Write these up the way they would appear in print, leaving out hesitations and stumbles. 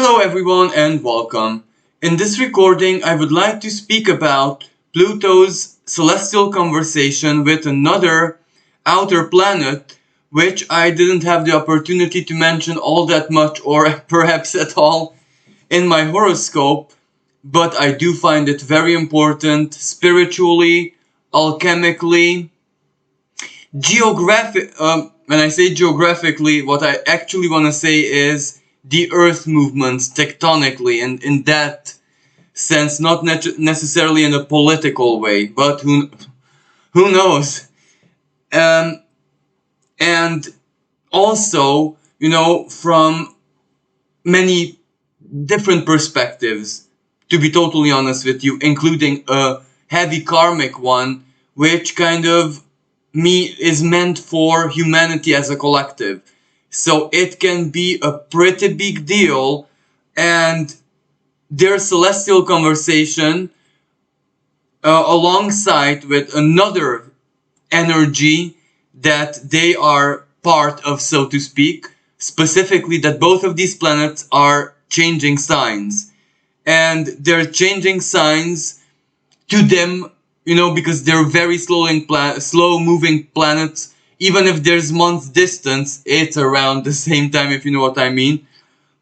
Hello everyone and welcome. In this recording I would like to speak about Pluto's celestial conversation with another outer planet which I didn't have the opportunity to mention all that much or perhaps at all in my horoscope, but I do find it very important spiritually, alchemically, when I say geographically, what I actually want to say is the earth movements tectonically, and in that sense, not necessarily in a political way, but who knows? Um, and also, from many different perspectives, to be totally honest with you, including a heavy karmic one, which kind of is meant for humanity as a collective. So it can be a pretty big deal, and their celestial conversation alongside with another energy that they are part of, so to speak, specifically that both of these planets are changing signs. And they're changing signs to them, because they're very slow moving planets. Even if there's months distance, it's around the same time, if you know what I mean.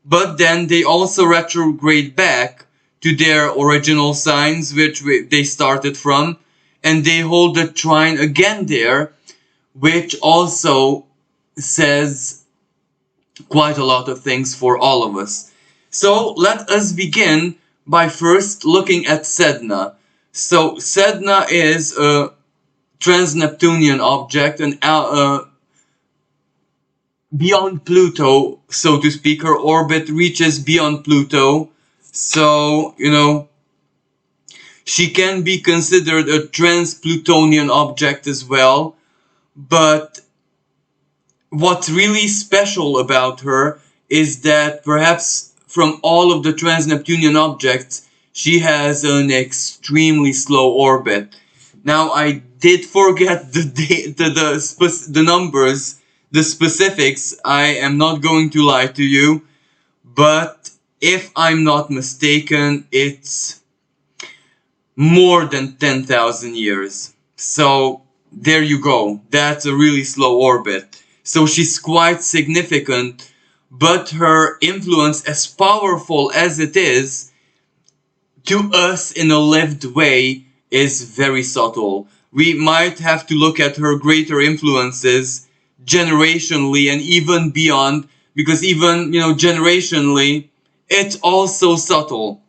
But then they also retrograde back to their original signs, which they started from, and they hold the trine again there, which also says quite a lot of things for all of us. So let us begin by first looking at Sedna. So Sedna is a trans-Neptunian object, and beyond Pluto, so to speak. Her orbit reaches beyond Pluto. So, she can be considered a trans-Plutonian object as well. But what's really special about her is that perhaps from all of the trans-Neptunian objects, she has an extremely slow orbit. Now, I did forget the numbers, the specifics. I am not going to lie to you, but if I'm not mistaken, it's more than 10,000 years. So there you go. That's a really slow orbit. So she's quite significant, but her influence, as powerful as it is, to us in a lived way, is very subtle. We might have to look at her greater influences generationally and even beyond, because even, generationally, it's also subtle.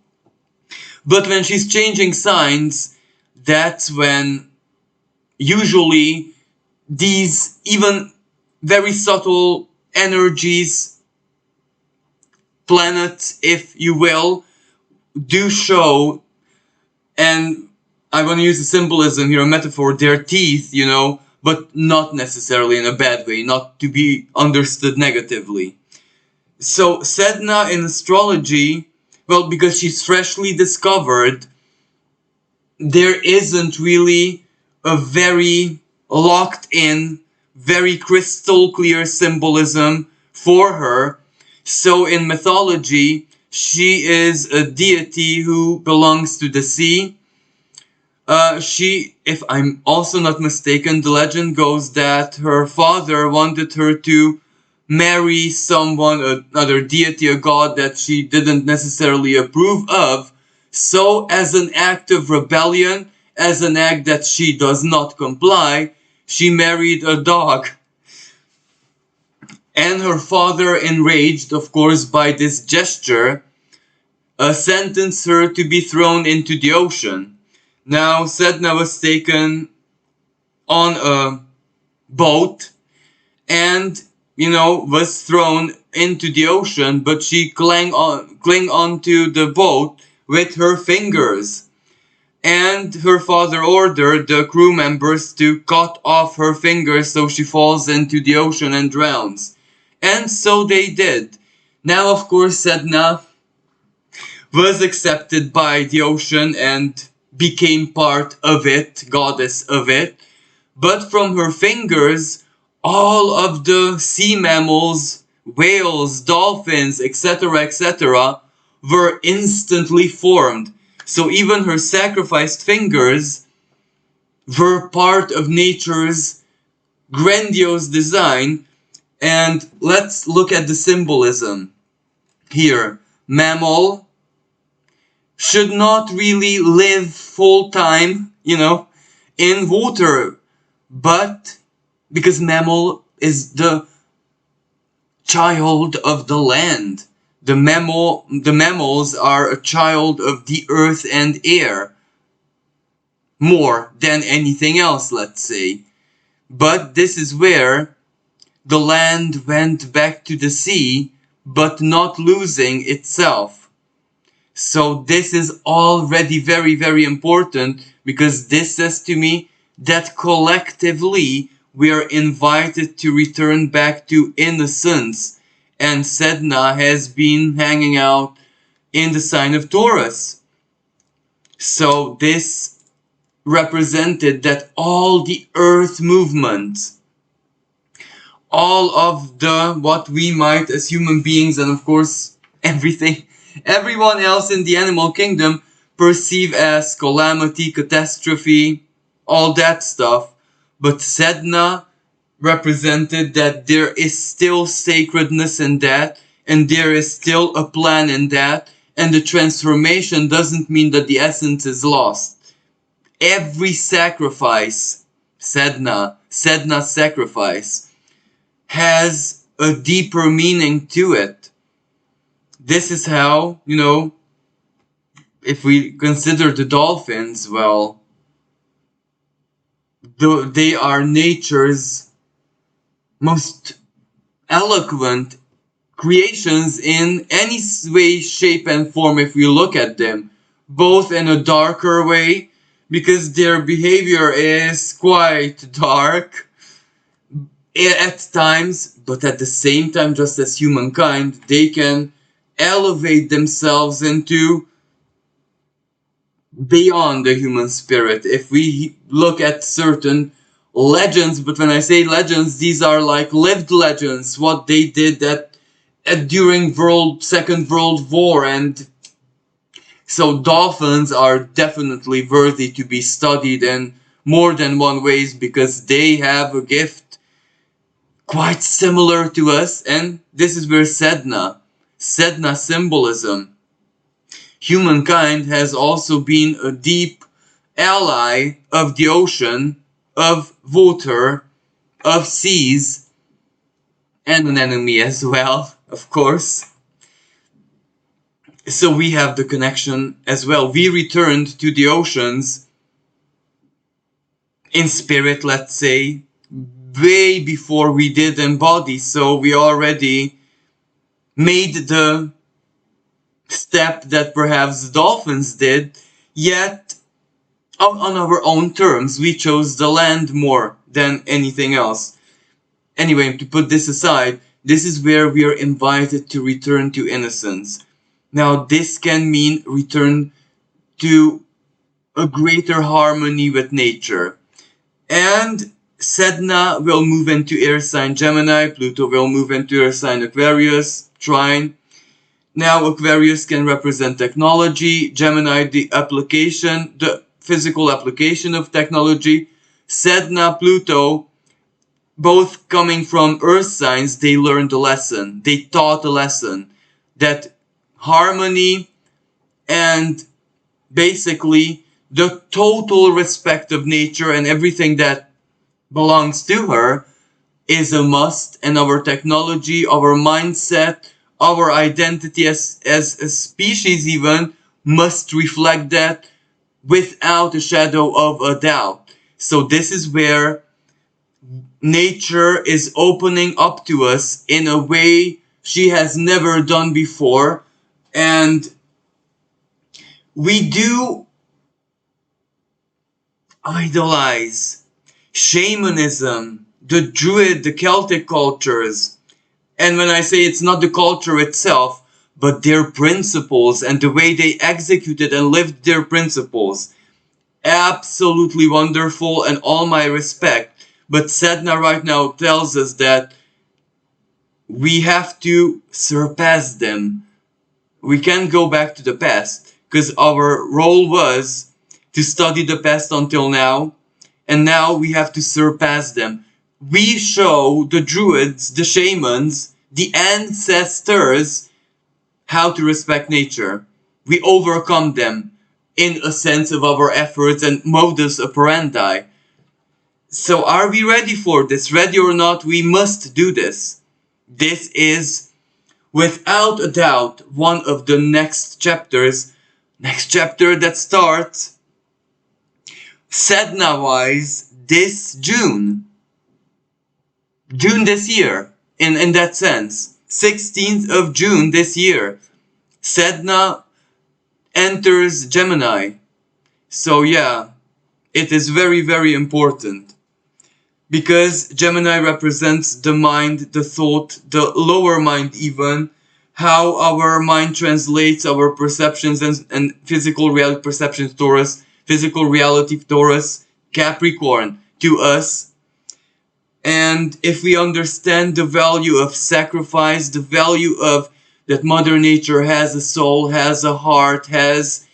But when she's changing signs, that's when usually these even very subtle energies, planets, if you will, do show. And I want to use a symbolism here, a metaphor, their teeth, but not necessarily in a bad way, not to be understood negatively. So Sedna in astrology, well, because she's freshly discovered, there isn't really a very locked in, very crystal clear symbolism for her. So in mythology, she is a deity who belongs to the sea. If I'm also not mistaken, the legend goes that her father wanted her to marry someone, another deity, a god that she didn't necessarily approve of. So as an act of rebellion, as an act that she does not comply, she married a dog. And her father, enraged, of course, by this gesture, sentenced her to be thrown into the ocean. Now, Sedna was taken on a boat and, was thrown into the ocean, but she clung onto the boat with her fingers. And her father ordered the crew members to cut off her fingers so she falls into the ocean and drowns. And so they did. Now, of course, Sedna was accepted by the ocean and became part of it, goddess of it. But from her fingers, all of the sea mammals whales, dolphins, etc., etc., were instantly formed. So even her sacrificed fingers were part of nature's grandiose design. And let's look at the symbolism here. Mammal should not really live full time, in water, but because mammal is the child of the land. The mammals are a child of the earth and air, more than anything else, let's say. But this is where the land went back to the sea, but not losing itself. So this is already very, very important, because this says to me that collectively we are invited to return back to innocence. And Sedna has been hanging out in the sign of Taurus. So this represented that all the earth movements, all of the what we might as human beings, and of course everyone else in the animal kingdom, perceive as calamity, catastrophe, all that stuff. But Sedna represented that there is still sacredness in that, and there is still a plan in that, and the transformation doesn't mean that the essence is lost. Every sacrifice, Sedna's sacrifice, has a deeper meaning to it. This is how, if we consider the dolphins, well, they are nature's most eloquent creations in any way, shape, and form if we look at them, both in a darker way, because their behavior is quite dark at times, but at the same time, just as humankind, they can elevate themselves into beyond the human spirit. If we look at certain legends, but when I say legends, these are like lived legends, what they did during Second World War. And so dolphins are definitely worthy to be studied in more than one ways, because they have a gift quite similar to us. And this is where Sedna symbolism. Humankind has also been a deep ally of the ocean, of water, of seas, and an enemy as well, of course. So we have the connection as well. We returned to the oceans in spirit, let's say, way before we did in body. So we already made the step that perhaps the dolphins did, yet on our own terms. We chose the land more than anything else. Anyway, to put this aside, this is where we are invited to return to innocence. Now, this can mean return to a greater harmony with nature. And Sedna will move into air sign Gemini, Pluto will move into air sign Aquarius, trine. Now, Aquarius can represent technology, Gemini the physical application of technology, Sedna, Pluto, both coming from earth signs, they learned a lesson, they taught a lesson, that harmony and basically the total respect of nature and everything that belongs to her is a must, and our technology, our mindset, our identity as a species even must reflect that without a shadow of a doubt. So this is where nature is opening up to us in a way she has never done before. And we do idolize shamanism, the Druid, the Celtic cultures. And when I say it's not the culture itself, but their principles and the way they executed and lived their principles, absolutely wonderful and all my respect. But Sedna right now tells us that we have to surpass them. We can't go back to the past, because our role was to study the past until now, and now we have to surpass them. We show the druids, the shamans, the ancestors how to respect nature. We overcome them in a sense of our efforts and modus operandi. So are we ready for this? Ready or not, we must do this. This is without a doubt one of the next chapters. Next chapter that starts Sedna wise this June. June this year, in that sense. 16th of June this year. Sedna enters Gemini. So yeah, it is very, very important. Because Gemini represents the mind, the thought, the lower mind even, how our mind translates our perceptions and physical reality perceptions, Taurus, physical reality, Taurus, Capricorn, to us. And if we understand the value of sacrifice, the value of that Mother Nature has a soul, has a heart, has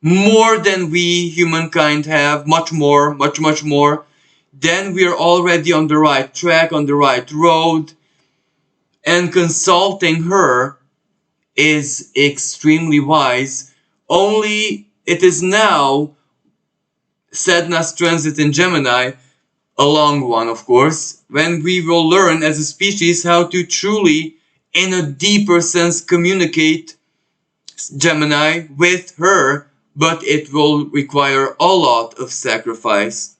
more than we humankind have, much more, much more, then we are already on the right track, on the right road. And consulting her is extremely wise. Only it is now Sedna's transit in Gemini, a long one of course, when we will learn as a species how to truly, in a deeper sense, communicate Gemini with her, but it will require a lot of sacrifice.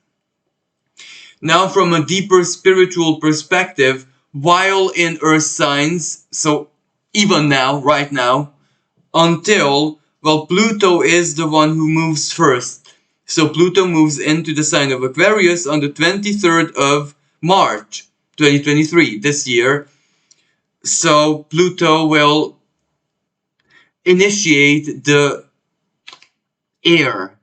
Now from a deeper spiritual perspective, while in earth signs, so even now, right now, until, well, Pluto is the one who moves first. So Pluto moves into the sign of Aquarius on the 23rd of March 2023, this year. So Pluto will initiate the air,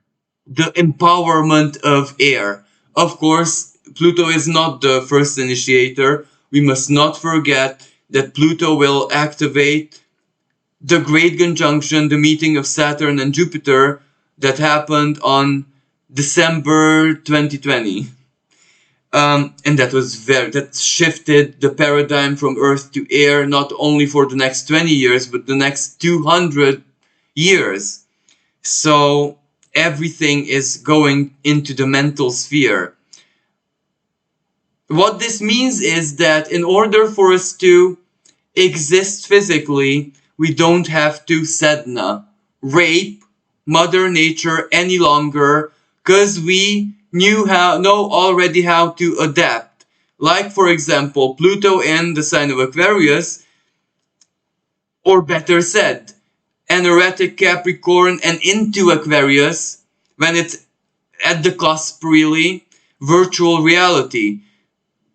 the empowerment of air. Of course, Pluto is not the first initiator. We must not forget that Pluto will activate the Great Conjunction, the meeting of Saturn and Jupiter that happened on December 2020. And that shifted the paradigm from Earth to air, not only for the next 20 years, but the next 200 years. So everything is going into the mental sphere. What this means is that in order for us to exist physically, we don't have to Sedna, rape Mother Nature any longer, because we know already how to adapt. Like for example, Pluto in the sign of Aquarius, or better said, an erratic Capricorn and into Aquarius, when it's at the cusp really, virtual reality.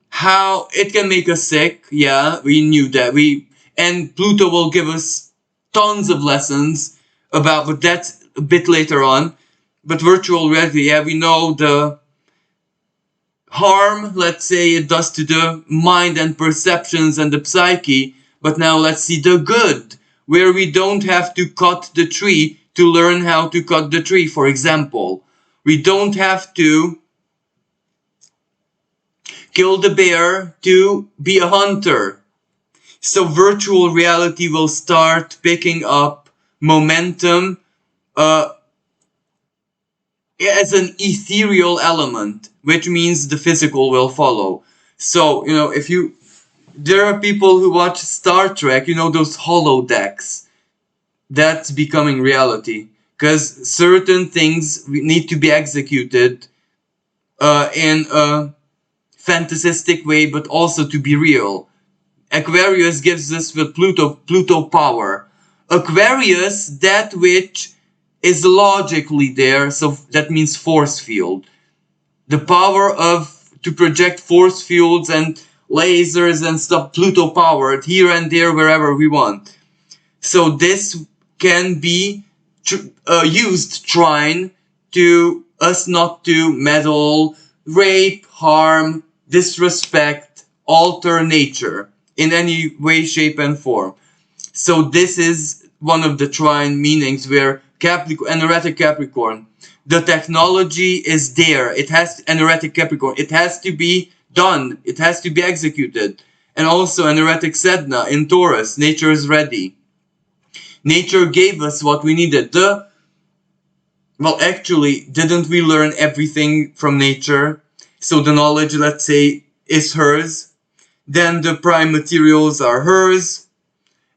How it can make us sick, yeah, we knew that. And Pluto will give us tons of lessons about, but that's a bit later on. But virtual reality, yeah, we know the harm, let's say, it does to the mind and perceptions and the psyche. But now let's see the good, where we don't have to cut the tree to learn how to cut the tree, for example. We don't have to kill the bear to be a hunter. So virtual reality will start picking up momentum as an ethereal element, which means the physical will follow. So, there are people who watch Star Trek, those holodecks. That's becoming reality. Because certain things need to be executed in a fantasistic way, but also to be real. Aquarius gives us with Pluto power. Aquarius, that which is logically there, so that means force field. The power to project force fields and lasers and stuff, Pluto powered here and there wherever we want. So this can be used trine to us not to meddle, rape, harm, disrespect, alter nature. in any way, shape, and form. So this is one of the trine meanings where Capricorn, energetic Capricorn, the technology is there. It has energetic Capricorn. It has to be done. It has to be executed. And also energetic Sedna in Taurus. Nature is ready. Nature gave us what we needed. Well, actually, didn't we learn everything from nature? So the knowledge, let's say, is hers. Then the prime materials are hers.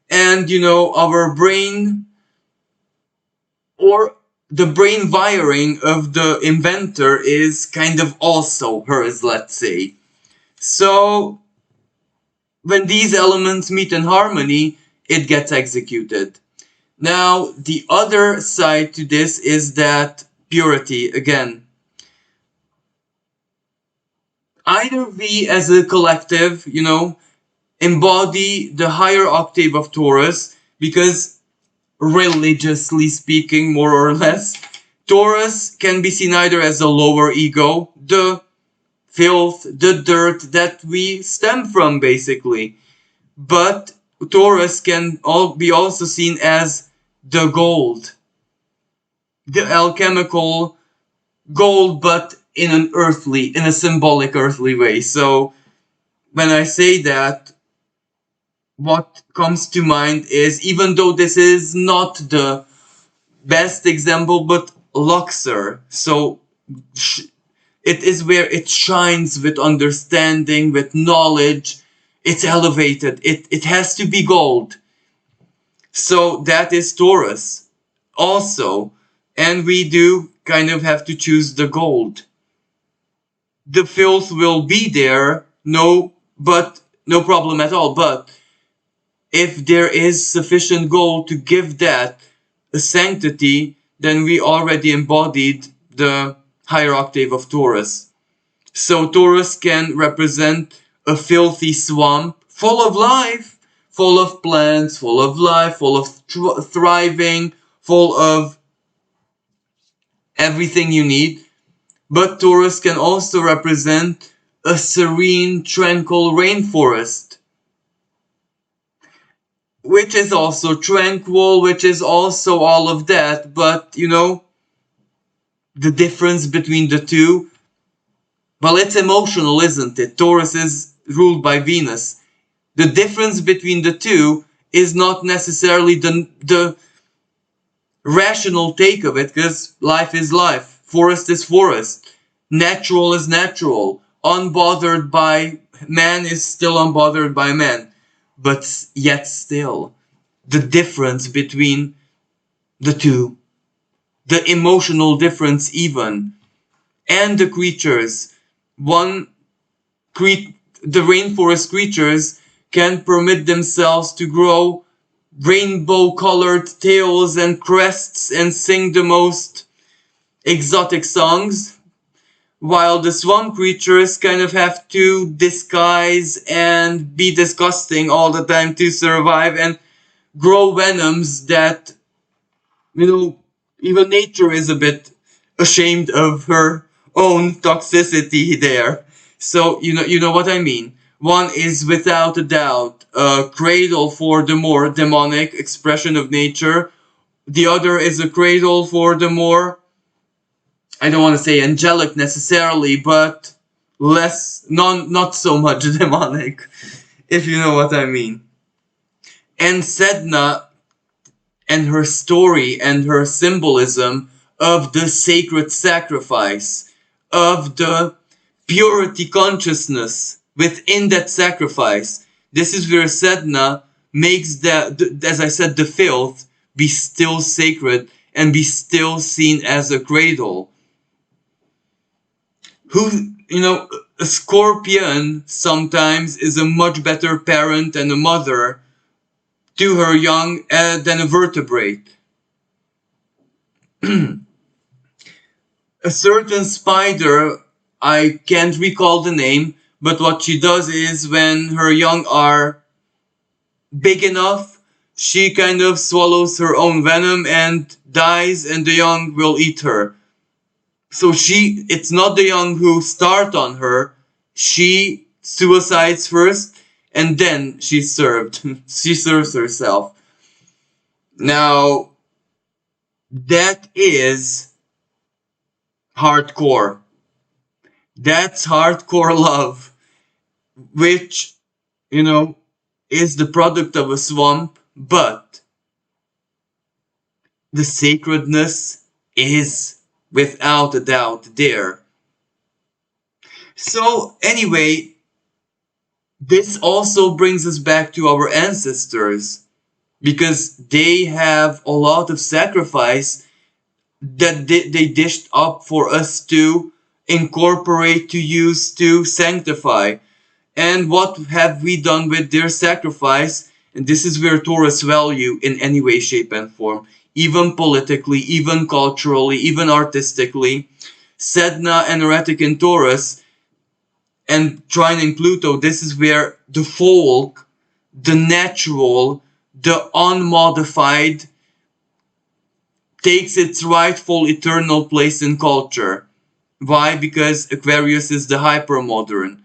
And, our brain, or the brain wiring of the inventor, is kind of also hers, let's say. So when these elements meet in harmony, it gets executed. Now, the other side to this is that purity, again. Either we as a collective, embody the higher octave of Taurus, because religiously speaking, more or less, Taurus can be seen either as a lower ego, the filth, the dirt that we stem from, basically. But Taurus can be also seen as the gold, the alchemical gold, but in a symbolic earthly way. So when I say that, what comes to mind is, even though this is not the best example, but Luxor. So it is where it shines with understanding, with knowledge. It's elevated. It has to be gold. So that is Taurus also. And we do kind of have to choose the gold. The filth will be there, no problem at all. But if there is sufficient gold to give that a sanctity, then we already embodied the higher octave of Taurus. So Taurus can represent a filthy swamp full of life, full of plants, full of life, full of thriving, full of everything you need. But Taurus can also represent a serene, tranquil rainforest, which is also tranquil, which is also all of that. But, the difference between the two, well, it's emotional, isn't it? Taurus is ruled by Venus. The difference between the two is not necessarily the rational take of it, because life is life, forest is forest, natural is natural, unbothered by man is still unbothered by man. But yet still, the difference between the two, the emotional difference even, and the creatures, the rainforest creatures can permit themselves to grow rainbow colored tails and crests and sing the most exotic songs, while the swamp creatures kind of have to disguise and be disgusting all the time to survive and grow venoms that, even nature is a bit ashamed of her own toxicity there. So, you know what I mean. One is without a doubt a cradle for the more demonic expression of nature. The other is a cradle for the more, I don't want to say angelic necessarily, but not so much demonic, if you know what I mean. And Sedna and her story and her symbolism of the sacred sacrifice, of the purity consciousness within that sacrifice. This is where Sedna makes as I said, the filth be still sacred and be still seen as a cradle. A scorpion sometimes is a much better parent and a mother to her young than a vertebrate. A certain spider, I can't recall the name, but what she does is when her young are big enough, she kind of swallows her own venom and dies, and the young will eat her. So it's not the young who start on her, she suicides first, and then she served. She serves herself. Now, that is hardcore. That's hardcore love, which, you know, is the product of a swamp, but the sacredness is without a doubt there. So, anyway, this also brings us back to our ancestors because they have a lot of sacrifice that they dished up for us to incorporate, to use, to sanctify. And what have we done with their sacrifice? And this is where Taurus value in any way, shape, and form, even politically, even culturally, even artistically. Sedna and Heretic in Taurus and trine in Pluto, this is where the folk, the natural, the unmodified, takes its rightful eternal place in culture. Why? Because Aquarius is the hypermodern.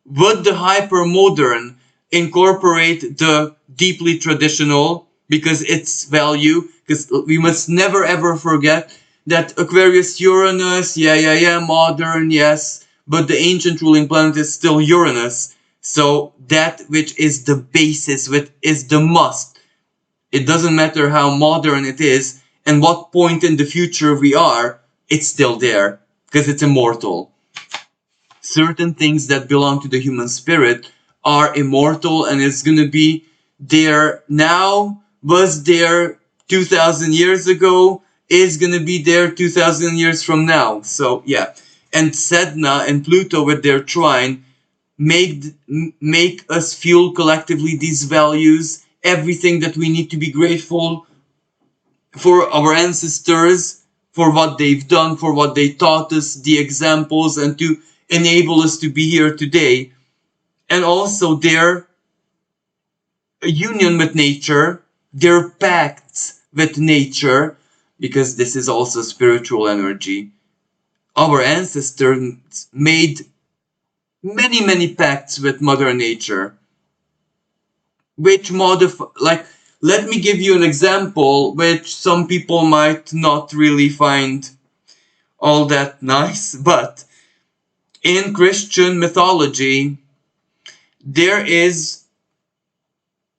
Would the hypermodern incorporate the deeply traditional because its value? Because we must never ever forget that Aquarius Uranus, modern, yes, but the ancient ruling planet is still Uranus. So that which is the basis, which is the must. It doesn't matter how modern it is and what point in the future we are, it's still there because it's immortal. Certain things that belong to the human spirit are immortal and it's going to be there now, was there 2000 years ago, is going to be there 2000 years from now. So yeah, and Sedna and Pluto with their trine make us feel collectively these values, everything that we need to be grateful for our ancestors, for what they've done, for what they taught us, the examples, and to enable us to be here today. And also their union with nature, their pacts with nature, because this is also spiritual energy. Our ancestors made many, many pacts with Mother Nature, which modify, like, let me give you an example which some people might not really find all that nice, but in Christian mythology, there is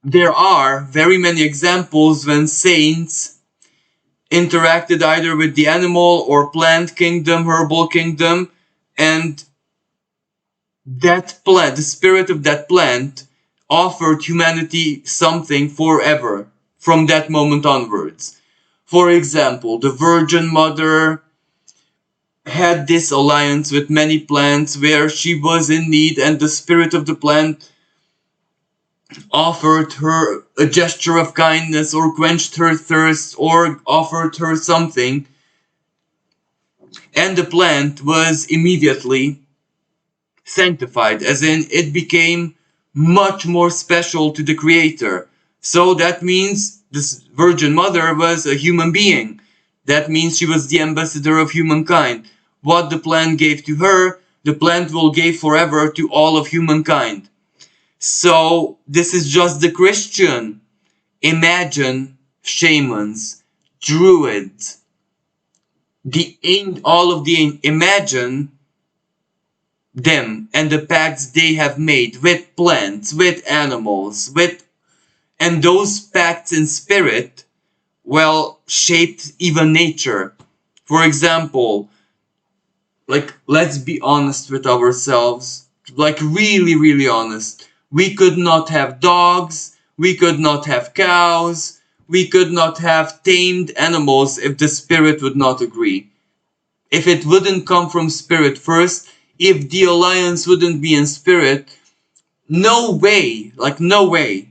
there are very many examples when saints interacted either with the animal or plant kingdom, herbal kingdom, and that plant, the spirit of that plant, offered humanity something forever from that moment onwards. For example, the Virgin Mother had this alliance with many plants where she was in need, and the spirit of the plant offered her a gesture of kindness or quenched her thirst or offered her something, and the plant was immediately sanctified, as in it became much more special to the Creator. So that means this Virgin Mother was a human being. That means she was the ambassador of humankind. What the plant gave to her, the plant will give forever to all of humankind. So this is just the Christian. Imagine shamans, druids, imagine them and the pacts they have made with plants, with animals, and those pacts in spirit, well, shaped even nature. For example, like, let's be honest with ourselves, like really, really honest. We could not have dogs, we could not have cows, we could not have tamed animals if the spirit would not agree. If it wouldn't come from spirit first, if the alliance wouldn't be in spirit, no way, like no way.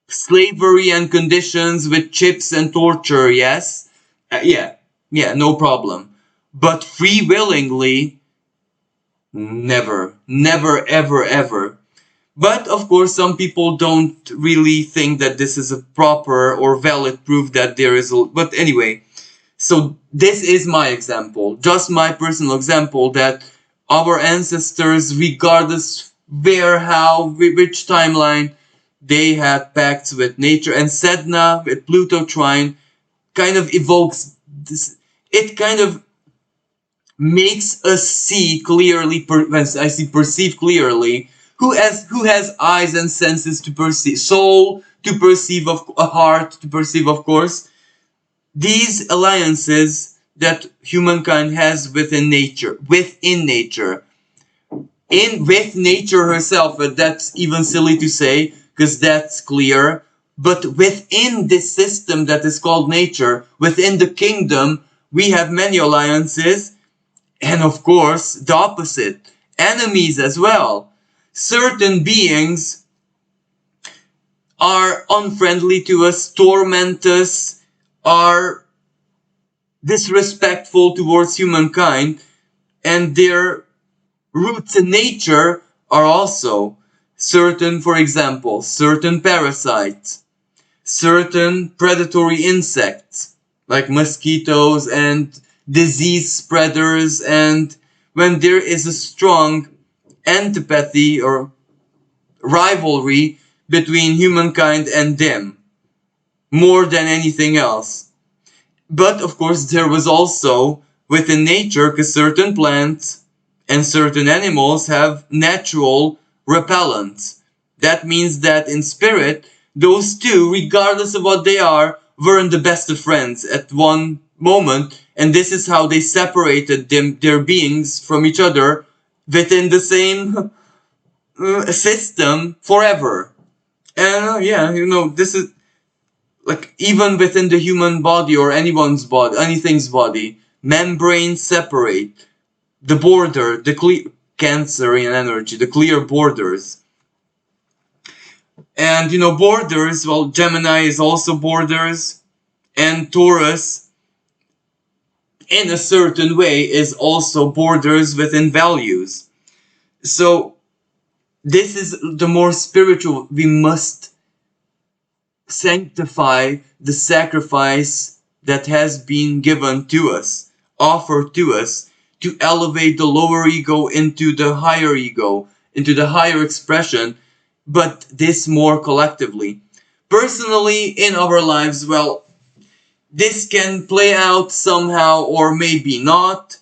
Slavery and conditions with chips and torture, yes? Yeah, no problem. But free willingly, never, never, ever, ever. But of course, some people don't really think that this is a proper or valid proof that there is a. But anyway, so this is my example, just my personal example, that our ancestors, regardless where, how, which timeline they had pacts with nature. And Sedna with Pluto trine kind of evokes this. It kind of makes us see clearly, when I see perceive clearly, who has eyes and senses to perceive, soul to perceive, of a heart to perceive, of course, these alliances that humankind has within nature, in with nature herself. But that's even silly to say because that's clear. But within this system that is called nature, within the kingdom, we have many alliances, and of course, the opposite, enemies as well. Certain beings are unfriendly to us, torment us, are disrespectful towards humankind, and their roots in nature are also certain, for example, certain parasites, certain predatory insects like mosquitoes and disease spreaders. And when there is a strong antipathy or rivalry between humankind and them, more than anything else. But of course, there was also within nature, because certain plants and certain animals have natural repellents. That means that in spirit, those two, regardless of what they are, weren't the best of friends at one moment, and this is how they separated their beings from each other within the same system forever. And yeah, this is like even within the human body or anyone's body, anything's body, membranes separate the border, the clear Cancerian energy, the clear borders. And borders, well, Gemini is also borders, and Taurus, in a certain way, is also borders within values. So, this is the more spiritual. We must sanctify the sacrifice that has been given to us, offered to us, to elevate the lower ego into the higher ego, into the higher expression, but this more collectively. Personally, in our lives, well, this can play out somehow or maybe not.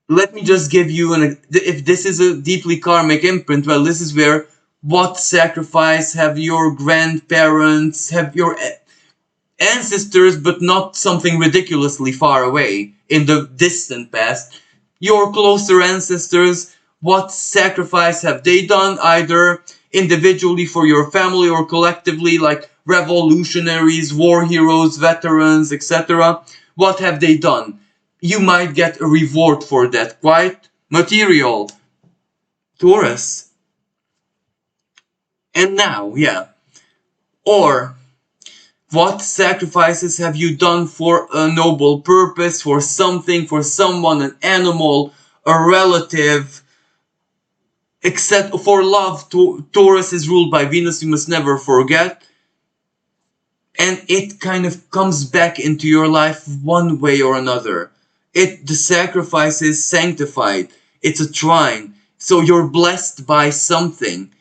Let me just give you if this is a deeply karmic imprint, well, this is where what sacrifice have your grandparents, have your ancestors, but not something ridiculously far away in the distant past. Your closer ancestors, what sacrifice have they done, either individually for your family or collectively, like revolutionaries, war heroes, veterans, etc.? What have they done? You might get a reward for that, quite material. Taurus. And now, yeah. Or, what sacrifices have you done for a noble purpose, for something, for someone, an animal, a relative, except for love? Taurus is ruled by Venus, you must never forget. And it kind of comes back into your life one way or another. The sacrifice is sanctified. It's a trine. So you're blessed by something.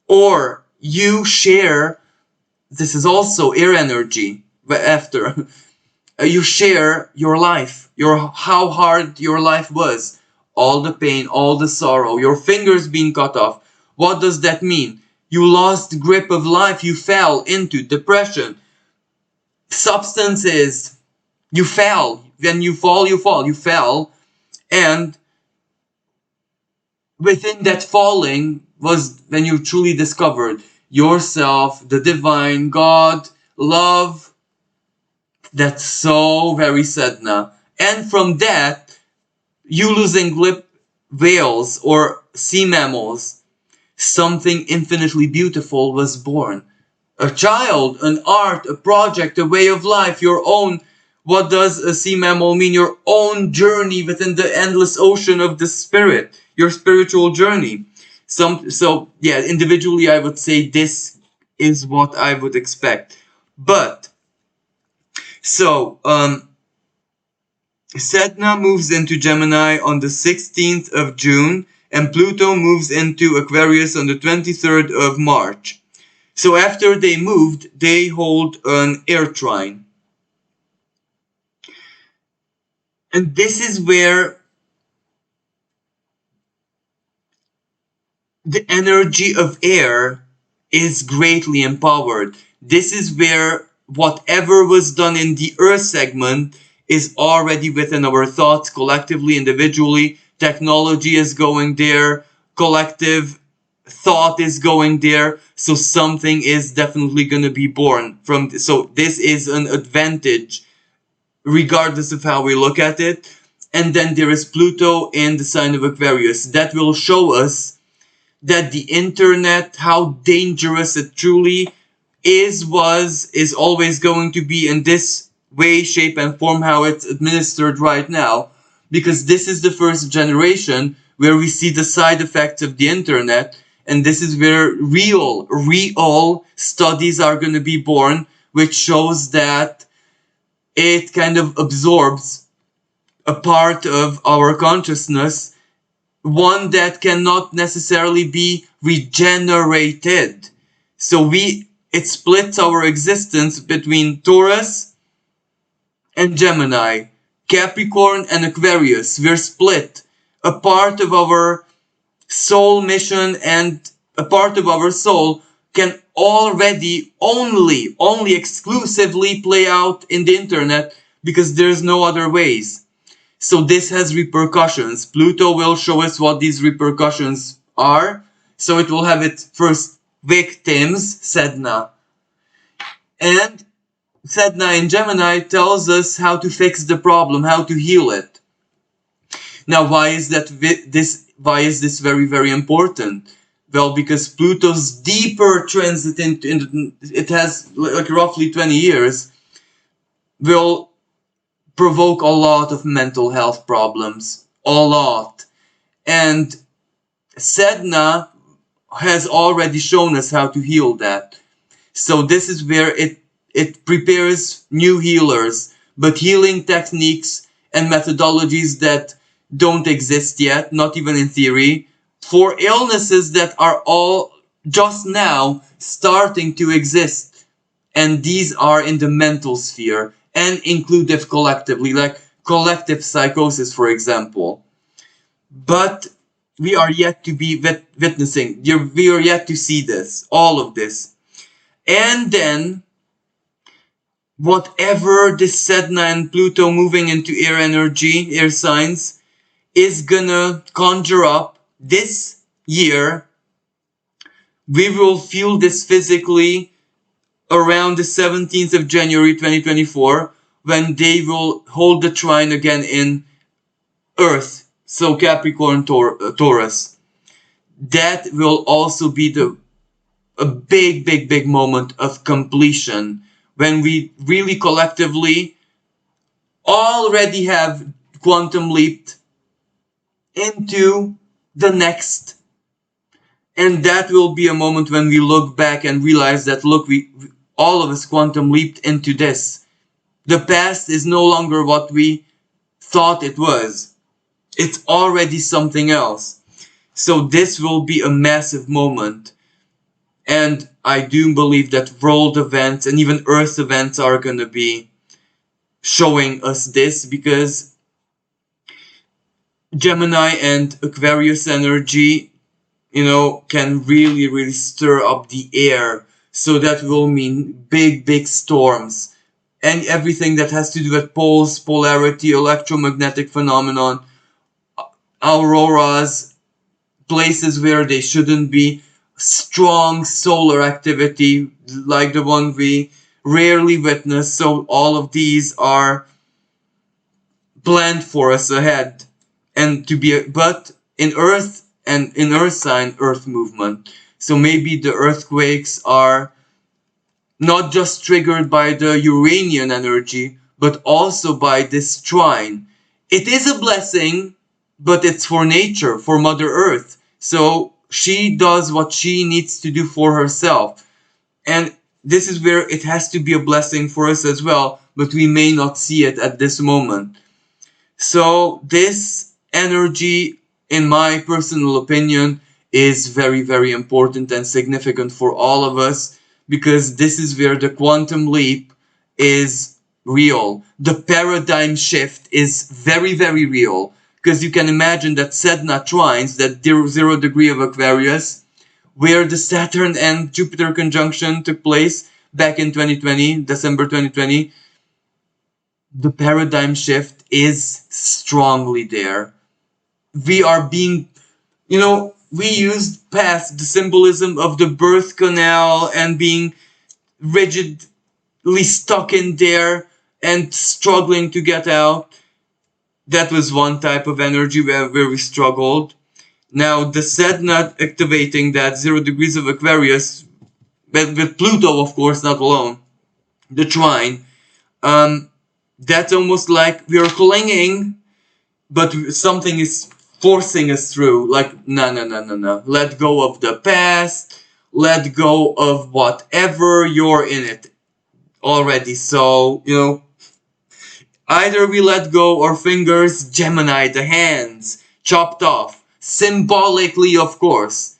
Or you share, this is also air energy, but after, you share your life, how hard your life was, all the pain, all the sorrow, your fingers being cut off. What does that mean? You lost grip of life, you fell into depression. Substances, you fell. When you fall, you fell. And within that falling was when you truly discovered yourself, the divine, God, love. That's so very Sedna. And from that, you losing grip, whales or sea mammals, something infinitely beautiful was born. A child, an art, a project, a way of life, your own. What does a sea mammal mean? Your own journey within the endless ocean of the spirit, your spiritual journey. So yeah, individually I would say this is what I would expect. But so Sedna moves into Gemini on the 16th of June, and Pluto moves into Aquarius on the 23rd of March. So after they moved, they hold an air trine. And this is where the energy of air is greatly empowered. This is where whatever was done in the earth segment is already within our thoughts collectively, individually. Technology is going there, collective thought is going there, so something is definitely going to be born from this. So this is an advantage regardless of how we look at it. And then there is Pluto in the sign of Aquarius. That will show us that the internet, how dangerous it truly is, is always going to be in this way, shape, and form how it's administered right now. Because this is the first generation where we see the side effects of the internet, and this is where real studies are going to be born, which shows that it kind of absorbs a part of our consciousness, one that cannot necessarily be regenerated. So it splits our existence between Taurus and Gemini, Capricorn and Aquarius. We're split. A part of our soul mission and a part of our soul can already only exclusively play out in the internet because there's no other ways. So this has repercussions. Pluto will show us what these repercussions are. So it will have its first victims, Sedna. And Sedna in Gemini tells us how to fix the problem, how to heal it. Now, why is this very, very important? Well, because Pluto's deeper transit into it has like roughly 20 years, will provoke a lot of mental health problems. A lot. And Sedna has already shown us how to heal that. So this is where it prepares new healers, but healing techniques and methodologies that don't exist yet, not even in theory, for illnesses that are all just now starting to exist. And these are in the mental sphere and inclusive collectively, like collective psychosis, for example. But we are yet to be witnessing, we are yet to see this, all of this. And then, whatever this Sedna and Pluto moving into air energy, air signs, is gonna conjure up this year, we will feel this physically around the 17th of January 2024, when they will hold the trine again in Earth, so Capricorn Taurus. That will also be a big moment of completion, when we really collectively already have quantum leaped into the next. And that will be a moment when we look back and realize that, look, all of us quantum leaped into this. The past is no longer what we thought it was. It's already something else. So this will be a massive moment. And I do believe that world events and even Earth events are going to be showing us this, because Gemini and Aquarius energy, can really stir up the air. So that will mean big storms. And everything that has to do with poles, polarity, electromagnetic phenomenon, auroras, places where they shouldn't be, strong solar activity like the one we rarely witness. So all of these are planned for us ahead, and but in Earth and in Earth sign, Earth movement. So maybe the earthquakes are not just triggered by the Uranian energy, but also by this trine. It is a blessing, but it's for nature, for Mother Earth. So she does what she needs to do for herself. And this is where it has to be a blessing for us as well, but we may not see it at this moment. So this energy in my personal opinion, is very, very important and significant for all of us, because this is where the quantum leap is real. The paradigm shift is very, very real, because you can imagine that Sedna trines, that 0 degree of Aquarius, where the Saturn and Jupiter conjunction took place back in 2020, December 2020, the paradigm shift is strongly there. We are being, we used past the symbolism of the birth canal and being rigidly stuck in there and struggling to get out. That was one type of energy where we struggled. Now, the Sedna activating that 0 degrees of Aquarius, with Pluto, of course, not alone, the trine, that's almost like we are clinging, but something is forcing us through. Like, no. Let go of the past. Let go of whatever, you're in it already. So, either we let go our fingers, Gemini, the hands, chopped off. Symbolically, of course.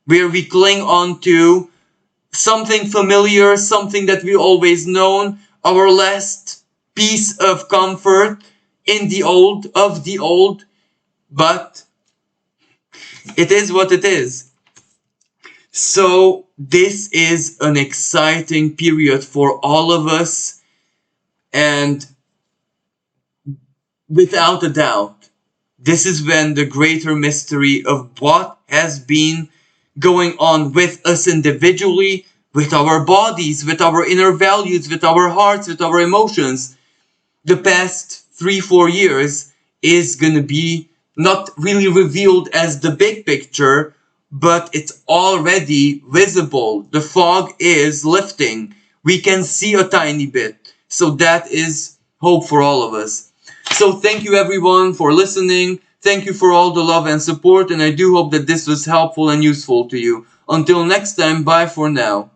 Where we cling on to something familiar, something that we always known, our last piece of comfort in the old, of the old, but it is what it is. So this is an exciting period for all of us, and without a doubt, this is when the greater mystery of what has been going on with us individually, with our bodies, with our inner values, with our hearts, with our emotions, the past 3-4 years is gonna be not really revealed as the big picture, but it's already visible. The fog is lifting. We can see a tiny bit. So that is hope for all of us. So thank you everyone for listening. Thank you for all the love and support, and I do hope that this was helpful and useful to you. Until next time, bye for now.